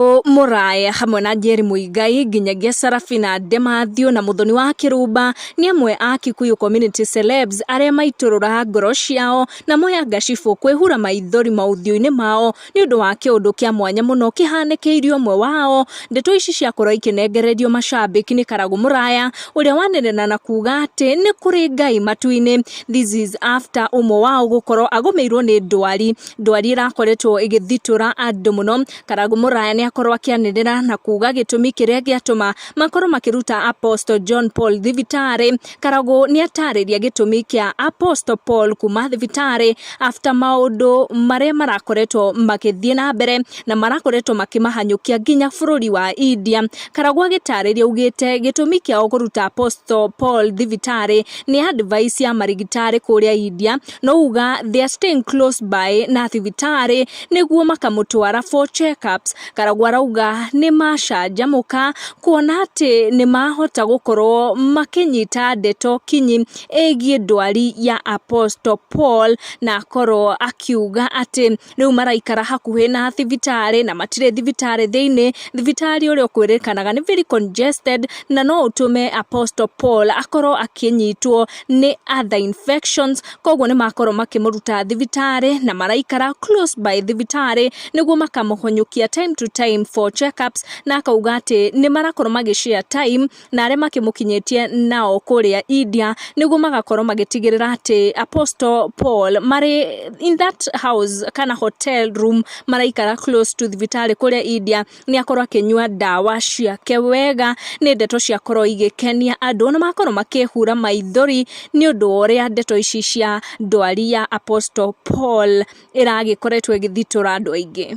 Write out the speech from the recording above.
Muraya hamwe na Njeri Muigai nginyagia Sarafina Demathio na Muthoni wa Kirumba ni amwe a Kikuyu community celebs aria maiturura ngoro ciao na moya gacifu kwihura maithori mauthio-ini mao ni undu wa kiundu kia mwanya muno kihanikiirio mwe wao. Ndeto ici ciakorwo ikinengererio macambiki ni Karagu Muraya uria wanenena na kuga ati ni kuri Ngai matu-ini. This is after umwe wao gukorwo agumeirwo ni ndwari irakoretwo igithitura andu muno. Karagu Muraya ni akorwo akianirira na kuga gitumi kiria giatuma makorwo makiruta Apostle John Paul thibitari. Karagu ni atariria gitumi kia Apostle Paul kuma thibitari after maundu maria marakoretwo makithie na mbere na marakoretwo makimahanyukia nginya bururi wa India. Karagu agitariria ugite gitumi kia kuruta Apostle Paul thibitari ni advice ya marigitari kuria India, no uga they are staying close by na thibitari niguo makamutwara for checkups. Karagu arauga ni macanjamuka kuona ati ni mahota gukorwo makinyita ndeto kinyi egie ndwari ya Apostle Paul, na akorwo akiuga ati riu maraikara hakuhi na thibitari na matire thibitari thiini. Thibitari uria kwirikanaga ni very congested na no utume Apostle Paul akorwo akinyitwo ni other infections, koguo ni makorwo makimuruta thibitari na maraikara close by thibitari niguo makamuhonyukia time to time for checkups. Na akauga ati ni marakorwo magishare time na aria makimukinyitie nao kuria India niguo magakorwo magitigirira ati Apostle Paul mari in that house kana hotel room maraikara close to thibitari kuria India ni akorwo akinyua dawa ciake wega. Ni ndeto ciakorwo igikenia andu na makorwo makihura maithori ni undu uria ndeto ici cia ndwari ya Apostle Paul iragikoretwo igithitura andu aingi.